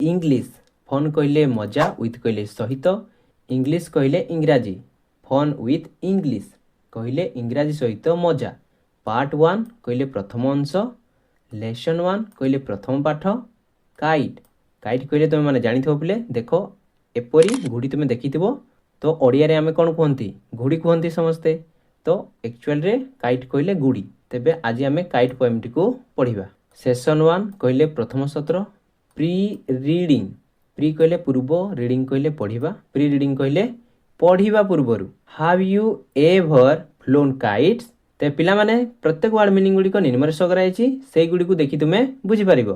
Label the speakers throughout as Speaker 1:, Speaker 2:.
Speaker 1: English fun कहले मजा with कहले सहित इंग्लिश कहले इंग्राजी फन विथ इंग्लिश कहले इंग्राजी सहित मजा पार्ट 1 कहले प्रथम अंश लेसन 1 कहले प्रथम पाठ काइट काइट कहले तुम मैंने जानी पे देख एपरी घुड़ी तुम देखी तो ओडिया आम कौन कहती घुड़ी कहती समस्ते तो एक्चुअल रे काइट कहले गुड़ी तेबे आज आम काइट पोएमटी को पढ़िबा सेशन 1 कहले प्रथम सत्र प्री रीडिंग प्री कहले पूर्व रीडिंग कहले पढ़िबा प्री रीडिंग कहले पढ़िबा पूर्वरु have you ever flown kites ते पिला माने प्रत्येक वर्ड मीनिंग गुडी को निम्न रे सगराइछि सेई गुडी को देखि तुमे बुझी परिबो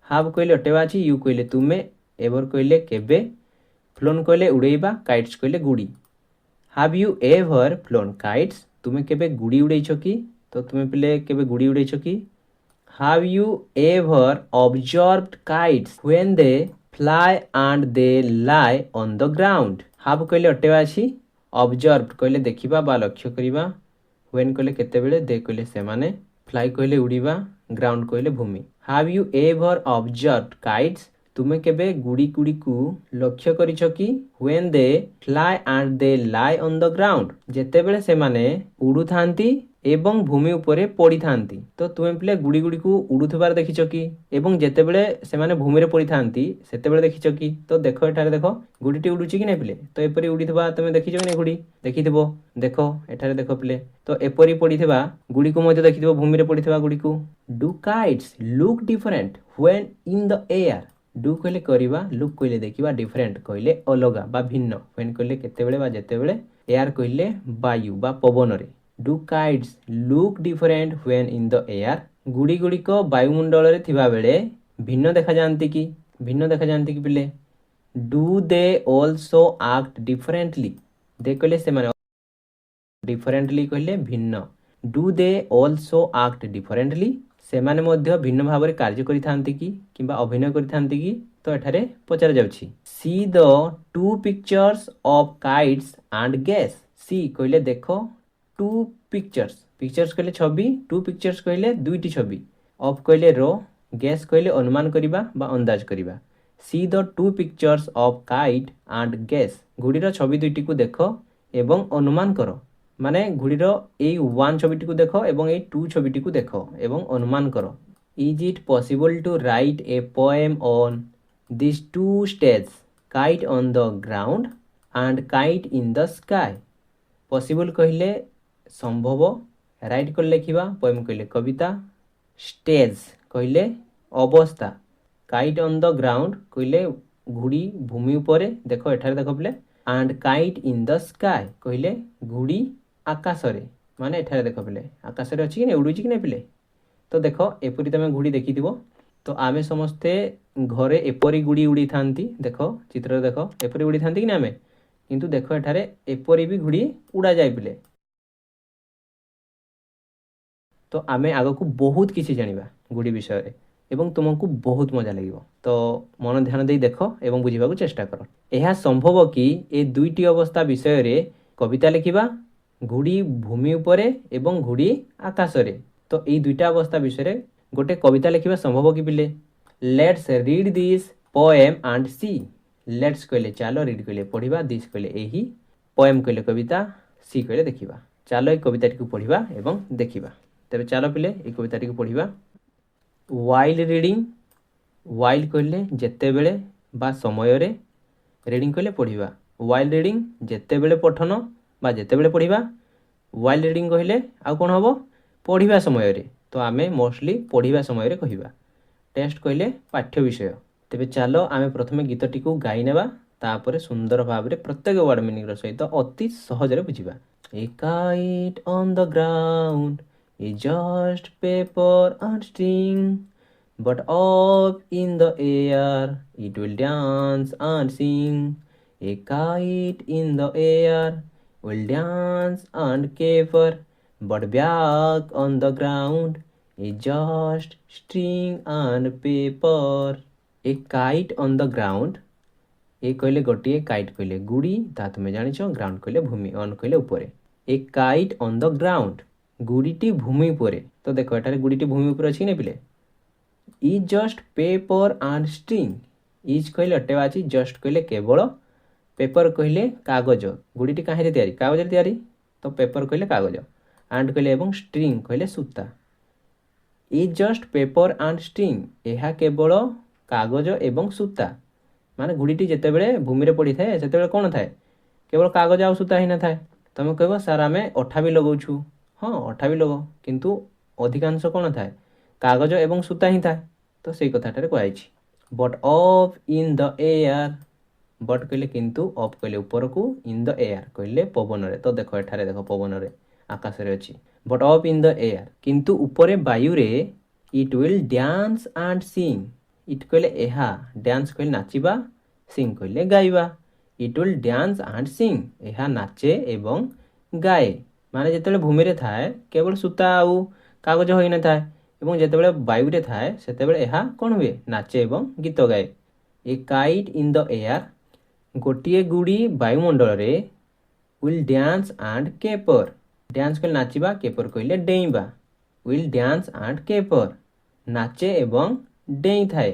Speaker 1: हैव कहले अटेबा अछि यू कहले तुमे एवर कहले केबे फ्लोन कहले उड़ेबा काइट्स कहले गुडी have you ever flown kites तुमे केबे गुडी उड़ेइछो कि तो तुमे पिले केबे गुडी उड़ेइछो कि have you ever observed kites when they fly and they lie on the ground have कहले अटेबा अछि ऑब्जर्व्ड कहले देखिबा बा लक्ष्य करिबा व्हेन कहले केते बेले दे कहले से माने फ्लाई कहले उड़ीबा ग्राउंड कहले भूमि have you ever observed kites तुमे केबे गुडी गुडी को लक्ष्य करिछ कि when they fly and they lie on the ground जेते बेले से माने उडु थांती एवं भूमि उपरे पड़ी थांती तो तुमे पिले गुडी गुडी को उडुथबार देखिछ कि एवं जेते बेले से माने भूमि रे पड़ी थांती सेते बेले देखिछ कि तो देखो एठारे देखो गुडीटी उडुची कि नै पिले तो एपरी उडीथबा तुमे देखिछ कि नै गुडी देखिथिबो देखो एठारे देखो पिले तो एपरी पड़ीथबा गुडी को मध्ये देखिथिबो भूमि रे पड़ीथबा गुडी को do kites look different when in the air do कहले करिबा लुक कहले देखिबा डिफरेंट कहले अलगा बा भिन्न व्हेन कहले केते बेले बा जेते बेले एयर कहले वायु बा पवन रे do kites look different when in the air गुडी गुडी को वायुमंडल रे थिबा बेले भिन्न देखा जानती कि भिन्न देखा जानती कि पिले do they also act differently दे कहले से माने डिफरेंटली कहले भिन्न do they also act differently से माने मध्य भिन्न भाव में कार्य करिथांती कि किबा अभिनय करिथांती कि तो एठारे पचार जाउछि see the two pictures of kites and guess see कहले देखो टू पिक्चर्स पिक्चर्स कहले छवि टू पिक्चर्स कहले दुईटी छवि ऑफ कहले रो गेस कहले अनुमान करिबा बा अंदाज करिबा see the two pictures of kite and guess घुड़ीर छवि दुईटी को देखो एवं अनुमान करो माने घुड़ीर ए 1 छविटी को देखो एवं ए 2 छविटी को देखो एवं अनुमान करो is it possible to write a poem on this two stage kite on the ground and kite in the sky possible कहले संभव राइट कर लिखिबा पोएम कहले कविता स्टेज कहले अवस्था काइट ऑन द ग्राउंड कहले घुड़ी भूमि ऊपर देखो एठारे देखो play and kite in the sky कहले घुड़ी आकाश रे माने एठारे देखो पिले आकाश रे अछि कि नै उडुची कि नै पिले तो देखो एपरी तमे घुड़ी देखिथिबो तो आमे समस्ते घरे एपरी गुडी उडी थांती देखो चित्र देखो एपरी उडी थांती कि नै आमे किंतु देखो एठारे एपरी भी घुड़ी उडा जाय पिले तो आमे आगो को बहुत किछि जानिबा गुडी विषय रे एवं तुमको बहुत मजा लागिबो तो मन ध्यान देई देखो एवं बुझिबा को चेष्टा करो एहा संभव कि ए दुईटी अवस्था विषय रे कविता लिखिबा घुड़ी भूमि उपरे एवं घुड़ी आकाश रे तो এই দুইটা অবস্থা বিষয়ে গোটে কবিতা লিখিবা সম্ভব কি পিলে let's read this poem and see let's कहले चलो रीड कहले पढ़िबा दिस कहले एही पोएम कहले कविता सी कहले देखिबा चलो ए कविताटी को पढ़िबा एवं देखिबा तबे चलो पिले ए कविताटी को पढ़िबा व्हाइल रीडिंग व्हाइल कहले जेते बेले बा समय रे रीडिंग कहले पढ़िबा व्हाइल रीडिंग जेते बेले पठन बा जेते बेले पढ़िबा व्हाइल रीडिंग कहले आ कोन हबो पढ़िबा समय रे तो आमे मोस्टली पढ़िबा समय रे कहिबा टेस्ट कहले पाठ्य विषय तेबे चलो आमे प्रथमे गीतटी को गाई नेबा तापरे सुंदर भाव रे प्रत्येक वर्ड मीनिंग रो सहित अति सहज रे बुझिबा a kite on the ground is just paper and string but up in the air it will dance and sing a kite in the air will dance and caper, but back on the ground is just string and paper. A kite on the ground. ए कहले गोटे kite कहले गुड़ी ता तुमे जानिछ ground कहले भूमि on कहले ऊपर a kite on the ground गुड़ीटी भूमि ऊपर तो देखो एटारे गुड़ीटी भूमि ऊपर अछि नै पिले ई just paper and string is କହିଲେ ଅଟେଇବା ଅଛି, ଜଷ୍ଟ କହିଲେ କେବଳ, ପେପର କହିଲେ କାଗଜ, ଗୁଡ଼ିଟି କାହିଁରେ ତିଆରି, କାଗଜରେ ତିଆରି, ତ ପେପର କହିଲେ କାଗଜ, ଆଣ୍ଡ କହିଲେ ଏବଂ, ଷ୍ଟ୍ରିଙ୍ଗ କହିଲେ ସୂତା। Is just paper and string, ଏହା କେବଳ କାଗଜ ଏବଂ ସୂତା। ମାନେ ଗୁଡ଼ିଟି ଯେତେବେଳେ ଭୂମିରେ ପଡ଼ିଥାଏ ସେତେବେଳେ କ'ଣ ଥାଏ, କେବଳ କାଗଜ ଆଉ ସୂତା ହିଁ ନଥାଏ। ତୁମେ କହିବ ସାର୍ ଆମେ ଅଠା ବି ଲଗାଉଛୁ, ହଁ ଅଠା ବି ଲଗାଉ, କିନ୍ତୁ ଅଧିକାଂଶ କ'ଣ ଥାଏ, କାଗଜ ଏବଂ ସୂତା ହିଁ ଥାଏ, ତ ସେଇ କଥାଟାରେ କୁହାଯାଇଛି। But up in the air, but କହିଲେ କିନ୍ତୁ, ଅଫ୍ କହିଲେ ଉପରକୁ, ଇନ୍ ଦ ଏୟାର କହିଲେ ପବନରେ। ତ ଦେଖ ଏଠାରେ ଦେଖ ପବନରେ, ଆକାଶରେ ଅଛି। But up in the air, କିନ୍ତୁ ଉପରେ ବାୟୁରେ, it will dance and sing, it କହିଲେ ଏହା, ଡ୍ୟାନ୍ସ କହିଲେ ନାଚିବା, ସିଙ୍ଗ କହିଲେ ଗାଇବା। It will dance and sing, ଏହା ନାଚେ ଏବଂ ଗାଏ। ମାନେ ଯେତେବେଳେ ଭୂମିରେ ଥାଏ କେବଳ ସୂତା ଆଉ କାଗଜ ହୋଇନଥାଏ, ଏବଂ ଯେତେବେଳେ ବାୟୁରେ ଥାଏ ସେତେବେଳେ ଏହା କ'ଣ ହୁଏ, ନାଚେ ଏବଂ ଗୀତ ଗାଏ। ଏ କାଇଟ୍ ଇନ୍ ଦ ଏୟାର, ଗୋଟିଏ ଗୁଡ଼ି ବାୟୁମଣ୍ଡଳରେ, ୱିଲ୍ ଡ୍ୟାନ୍ସ ଆଣ୍ଡ କେପର, ଡ୍ୟାନ୍ସ କହିଲେ ନାଚିବା, କେପର କହିଲେ ଡେଇଁବା, ୱିଲ୍ ଡ୍ୟାନ୍ସ ଆଣ୍ଡ କେପର, ନାଚେ ଏବଂ ଡେଇଁଥାଏ।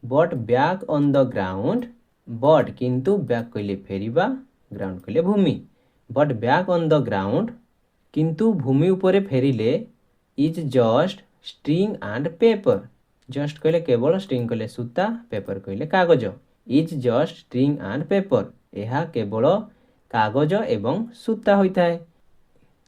Speaker 1: But back on the ground, but କିନ୍ତୁ, ବ୍ୟାକ୍ କହିଲେ ଫେରିବା, ଗ୍ରାଉଣ୍ଡ କହିଲେ ଭୂମି, but back on the ground, କିନ୍ତୁ ଭୂମି ଉପରେ ଫେରିଲେ, is just string and paper, just କହିଲେ କେବଳ, ଷ୍ଟ୍ରିଙ୍ଗ କହିଲେ ସୂତା, ପେପର କହିଲେ କାଗଜ। Is just string and paper, ଏହା କେବଳ କାଗଜ ଏବଂ ସୂତା ହୋଇଥାଏ।